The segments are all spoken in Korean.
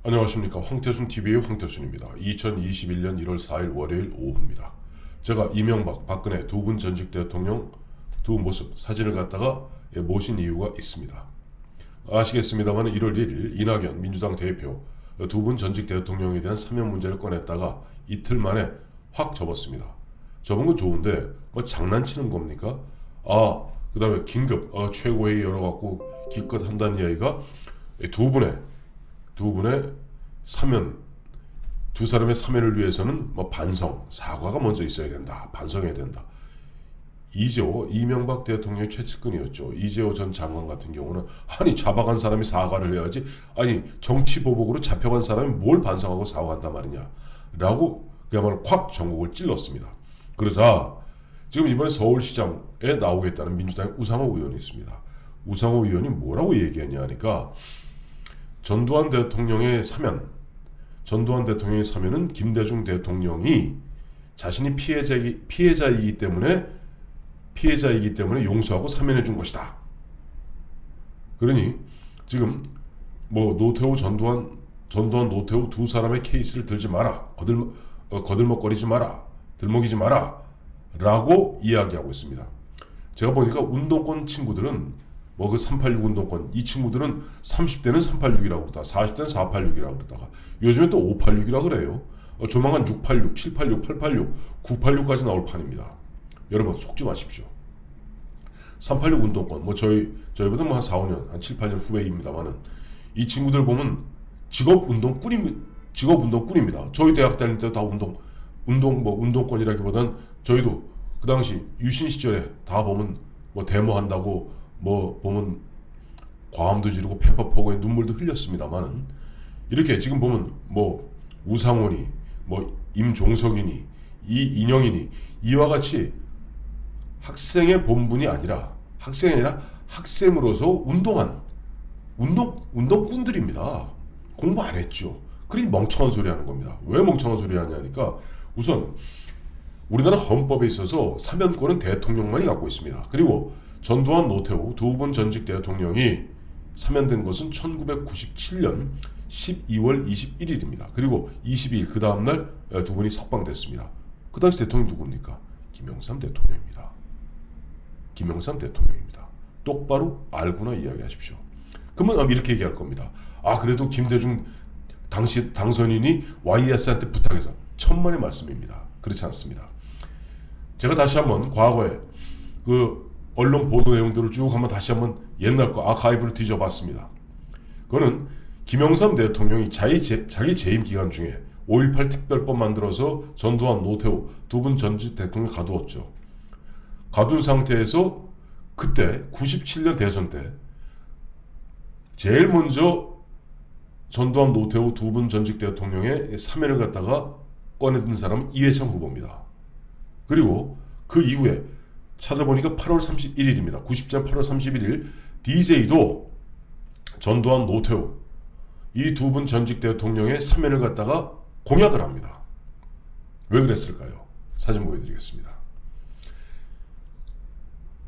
안녕하십니까. 황태순TV의 황태순입니다. 2021년 1월 4일 월요일 오후입니다. 제가 이명박, 박근혜 두 분 전직 대통령 두 모습 사진을 갖다가 모신 이유가 있습니다. 아시겠습니다만 1월 1일 이낙연 민주당 대표 두 분 전직 대통령에 대한 사면 문제를 꺼냈다가 이틀 만에 확 접었습니다. 접은 건 좋은데 뭐 장난치는 겁니까? 그 다음에 긴급 최고회의 열어갖고 기껏 한다는 이야기가 두 분의 사면, 두 사람의 사면을 위해서는 뭐 반성, 사과가 먼저 있어야 된다. 반성해야 된다. 이명박 대통령의 최측근이었죠. 이재호 전 장관 같은 경우는 아니 잡아간 사람이 사과를 해야지. 아니 정치보복으로 잡혀간 사람이 뭘 반성하고 사과한단 말이냐. 라고 그야말로 콱 전국을 찔렀습니다. 그러자 지금 이번에 서울시장에 나오겠다는 민주당의 우상호 의원이 있습니다. 우상호 의원이 뭐라고 얘기했냐 하니까 전두환 대통령의 사면은 김대중 대통령이 자신이 피해자이기 때문에 용서하고 사면해 준 것이다. 그러니 지금 뭐 노태우 전두환 노태우 두 사람의 케이스를 들지 마라. 거들먹거리지 마라. 들먹이지 마라. 라고 이야기하고 있습니다. 제가 보니까 운동권 친구들은 뭐 그 386 운동권 이 친구들은 30대는 386이라고 그러다가 40대는 486이라고 그러다가 요즘에 또 586이라고 그래요. 조만간 686, 786, 886, 986까지 나올 판입니다. 여러분 속지 마십시오. 386 운동권 뭐 저희보다 뭐 한 4, 5년 한 7, 8년 후배입니다만은 이 친구들 보면 직업 운동꾼입니다. 저희 대학 다닐 때 다 운동권이라기보단 저희도 그 당시 유신 시절에 다 보면 뭐 데모한다고 뭐 보면 과음도 지르고 페퍼포고에 눈물도 흘렸습니다만은 이렇게 지금 보면 뭐 우상원이 뭐 임종석이니 이인영이니 이와 같이 학생의 본분이 아니라 학생으로서 운동한 운동꾼들입니다. 공부 안 했죠. 그러니 멍청한 소리 하는 겁니다. 왜 멍청한 소리 하냐니까 우선 우리나라 헌법에 있어서 사면권은 대통령만이 갖고 있습니다. 그리고 전두환 노태우 두 분 전직 대통령이 사면된 것은 1997년 12월 21일입니다. 그리고 22일 그 다음날 두 분이 석방됐습니다. 그 당시 대통령이 누굽니까? 김영삼 대통령입니다. 똑바로 알고나 이야기하십시오. 그러면 이렇게 얘기할 겁니다. 그래도 김대중 당시 당선인이 YS한테 부탁해서 천만의 말씀입니다. 그렇지 않습니다. 제가 다시 한번 과거에 그 언론 보도 내용들을 쭉 한번 다시 한번 옛날 거 아카이브를 뒤져봤습니다. 그거는 김영삼 대통령이 자기 재임 기간 중에 5.18 특별법 만들어서 전두환 노태우 두 분 전직 대통령 가두었죠. 가둔 상태에서 그때 97년 대선 때 제일 먼저 전두환 노태우 두 분 전직 대통령의 사면을 갖다가 꺼내든 사람은 이회창 후보입니다. 그리고 그 이후에 찾아보니까 8월 31일입니다. 90년 8월 31일 DJ도 전두환 노태우 이 두 분 전직 대통령의 사면을 갖다가 공약을 합니다. 왜 그랬을까요? 사진 보여드리겠습니다.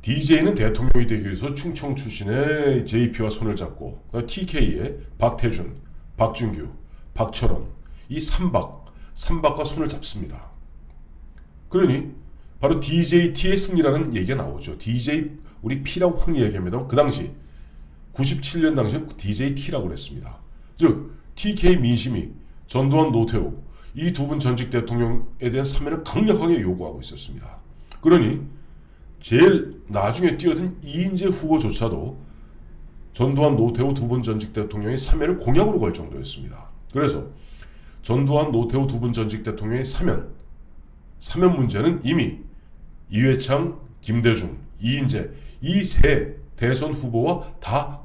DJ는 대통령이 되기 위해서 충청 출신의 JP와 손을 잡고 TK의 박태준, 박준규, 박철원 이 삼박과 손을 잡습니다. 그러니 바로 DJT의 승리라는 얘기가 나오죠. DJ 우리 P라고 흔히 얘기합니다. 그 당시 97년 당시엔 DJT라고 그랬습니다. 즉 TK 민심이 전두환 노태우 이 두 분 전직 대통령에 대한 사면을 강력하게 요구하고 있었습니다. 그러니 제일 나중에 뛰어든 이인재 후보조차도 전두환 노태우 두 분 전직 대통령의 사면을 공약으로 걸 정도였습니다. 그래서 전두환 노태우 두 분 전직 대통령의 사면 문제는 이미 이회창, 김대중, 이인재 이 세 대선 후보와 다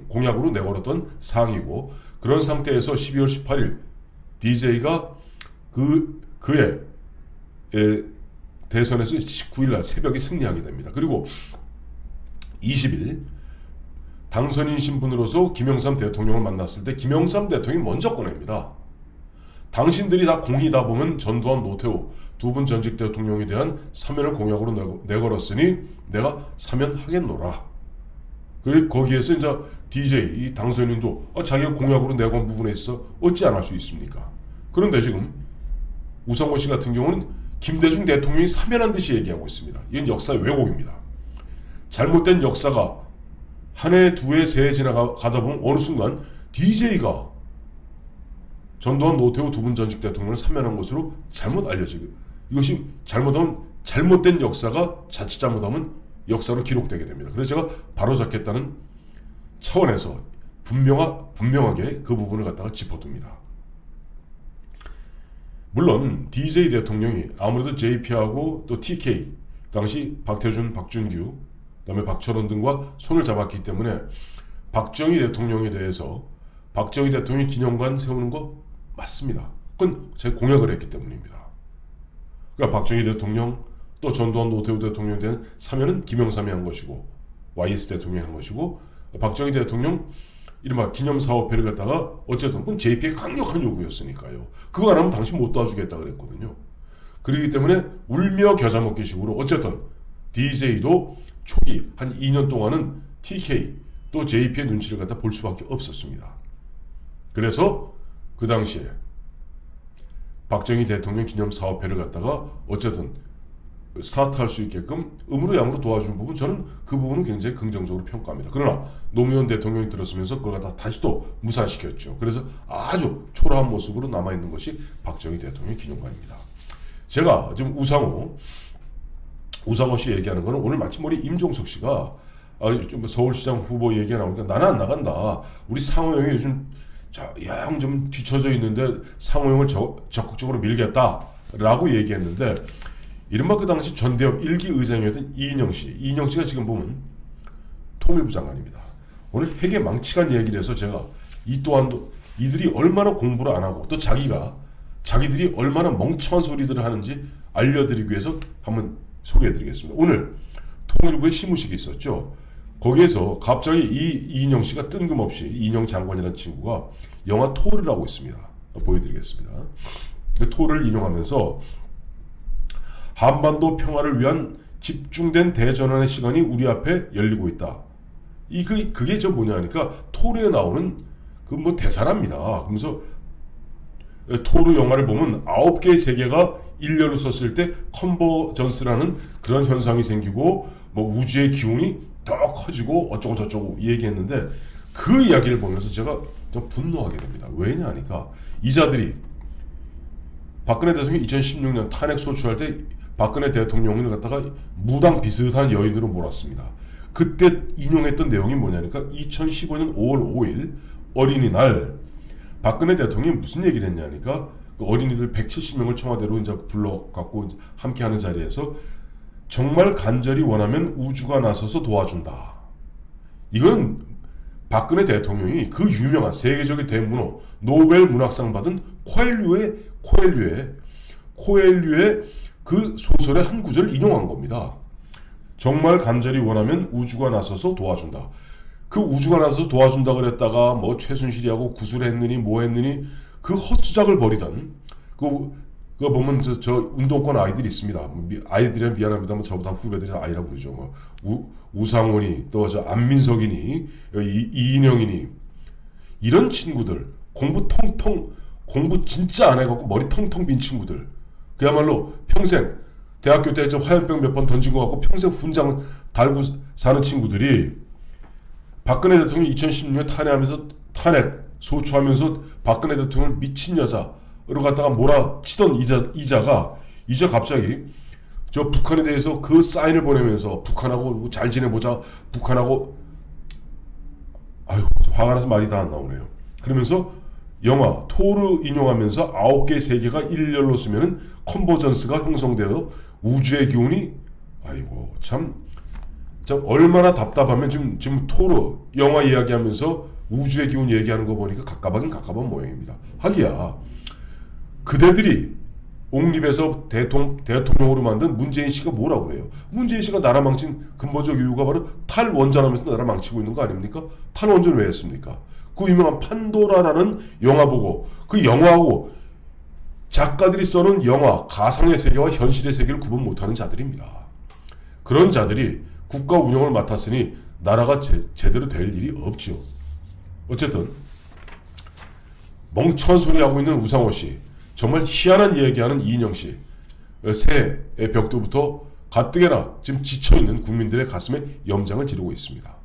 공약으로 내걸었던 사항이고 그런 상태에서 12월 18일 DJ가 그의 대선에서 19일날 새벽에 승리하게 됩니다. 그리고 20일 당선인 신분으로서 김영삼 대통령을 만났을 때 김영삼 대통령이 먼저 꺼냅니다. 당신들이 다 공이다 보면 전두환 노태우 두 분 전직 대통령에 대한 사면을 공약으로 내걸었으니 내가 사면하겠노라. 그리고 거기에서 이제 DJ 이 당선인도 자기가 공약으로 내건 부분에 있어 어찌 안 할 수 있습니까? 그런데 지금 우상호 씨 같은 경우는 김대중 대통령이 사면한 듯이 얘기하고 있습니다. 이건 역사 왜곡입니다. 잘못된 역사가 한 해, 두 해, 세 해 지나가다 보면 어느 순간 DJ가 전두환, 노태우 두 분 전직 대통령을 사면한 것으로 잘못 알려지고, 이것이 잘못하면 잘못된 역사가 자칫 잘못하면 역사로 기록되게 됩니다. 그래서 제가 바로잡겠다는 차원에서 분명하게 그 부분을 갖다가 짚어둡니다. 물론 DJ 대통령이 아무래도 JP하고 또 TK 당시 박태준, 박준규, 그다음에 박철원 등과 손을 잡았기 때문에 박정희 대통령에 대해서 박정희 대통령 기념관 세우는 거 맞습니다. 그건 제가 공약을 했기 때문입니다. 그러니까 박정희 대통령 또 전두환, 노태우 대통령에 대한 사면은 김영삼이 한 것이고 YS 대통령이 한 것이고, 박정희 대통령 이른바 기념사업회를 갖다가 어쨌든 그건 JP의 강력한 요구였으니까요. 그거 안 하면 당신 못 도와주겠다 그랬거든요. 그렇기 때문에 울며 겨자 먹기 식으로 어쨌든 DJ도 초기 한 2년 동안은 TK 또 JP의 눈치를 갖다 볼 수밖에 없었습니다. 그래서 그 당시에 박정희 대통령 기념사업회를 갖다가 어쨌든 스타트할 수 있게끔 음으로 양으로 도와준 부분, 저는 그 부분은 굉장히 긍정적으로 평가합니다. 그러나 노무현 대통령이 들었으면서 그걸 갖다 다시 또 무산시켰죠. 그래서 아주 초라한 모습으로 남아있는 것이 박정희 대통령 기념관입니다. 제가 지금 우상호 씨 얘기하는 거는 오늘 마침 우리 임종석 씨가 좀 서울시장 후보 얘기가 나오니까 나는 안 나간다. 우리 상호 형이 요즘 영 좀 뒤처져 있는데 상호 형을 적극적으로 밀겠다라고 얘기했는데, 이른바 그 당시 전대협 1기 의장이었던 이인영 씨가 지금 보면 통일부 장관입니다. 오늘 핵의 망치간 얘기를 해서 제가 이 또한도 이들이 얼마나 공부를 안 하고 또 자기들이 얼마나 멍청한 소리들을 하는지 알려드리기 위해서 한번 소개해드리겠습니다. 오늘 통일부의 시무식이 있었죠. 거기에서 갑자기 이인영 씨가 뜬금없이, 이인영 장관이라는 친구가 영화 토를 하고 있습니다. 보여드리겠습니다. 토를 인용하면서 한반도 평화를 위한 집중된 대전환의 시간이 우리 앞에 열리고 있다. 그게 저 뭐냐 하니까 토르에 나오는 그 대사랍니다. 그러면서 토르 영화를 보면 9개의 세계가 일렬로 섰을 때 컨버전스라는 그런 현상이 생기고 우주의 기운이 더 커지고 어쩌고 저쩌고 얘기했는데, 그 이야기를 보면서 제가 좀 분노하게 됩니다. 왜냐 하니까 이자들이 박근혜 대통령이 2016년 탄핵 소추할 때 박근혜 대통령을 갖다가 무당 비슷한 여인으로 몰았습니다. 그때 인용했던 내용이 뭐냐니까 2015년 5월 5일 어린이날 박근혜 대통령이 무슨 얘기를 했냐니까 그 어린이들 170명을 청와대로 이제 불러갖고 함께하는 자리에서 정말 간절히 원하면 우주가 나서서 도와준다. 이건 박근혜 대통령이 그 유명한 세계적인 대문호 노벨 문학상 받은 코엘류의 그 소설의 한 구절을 인용한 겁니다. 정말 간절히 원하면 우주가 나서서 도와준다. 그 우주가 나서서 도와준다 그랬다가 최순실이하고 구술했느니 했느니 그 헛수작을 벌이던 그거 보면 저 운동권 아이들이 있습니다. 아이들이란 미안합니다만 저보다 후배들이 아이라고 그러죠. 우상원이 또 저 안민석이니 이인영이니 이런 친구들, 공부 진짜 안 해갖고 머리 텅텅 빈 친구들, 그야말로 평생 대학교 때 저 화염병 몇 번 던지고 갖고 평생 훈장 달고 사는 친구들이 박근혜 대통령이 2016년 탄핵 소추하면서 박근혜 대통령을 미친 여자로 갖다가 몰아치던 이자가 이제 갑자기 저 북한에 대해서 그 사인을 보내면서 북한하고 잘 지내보자, 북한하고 화가 나서 말이 다 안 나오네요. 그러면서 영화 토르 인용하면서 9개의 세계가 일렬로 쓰면은 컨버전스가 형성되어 우주의 기운이 참 얼마나 답답하면 지금 토르 영화 이야기하면서 우주의 기운 얘기하는 거 보니까 갑갑하긴 갑갑한 모양입니다. 하기야 그대들이 옹립에서 대통령으로 만든 문재인 씨가 뭐라고 그래요? 문재인 씨가 나라 망친 근본적 이유가 바로 탈원전하면서 나라 망치고 있는 거 아닙니까? 탈원전 왜 했습니까? 그 유명한 판도라라는 영화 보고 그 영화하고 작가들이 써놓은 영화 가상의 세계와 현실의 세계를 구분 못하는 자들입니다. 그런 자들이 국가 운영을 맡았으니 나라가 제대로 될 일이 없죠. 어쨌든 멍청한 소리 하고 있는 우상호 씨, 정말 희한한 이야기하는 이인영 씨, 새해 벽두부터 가뜩이나 지금 지쳐있는 국민들의 가슴에 염장을 지르고 있습니다.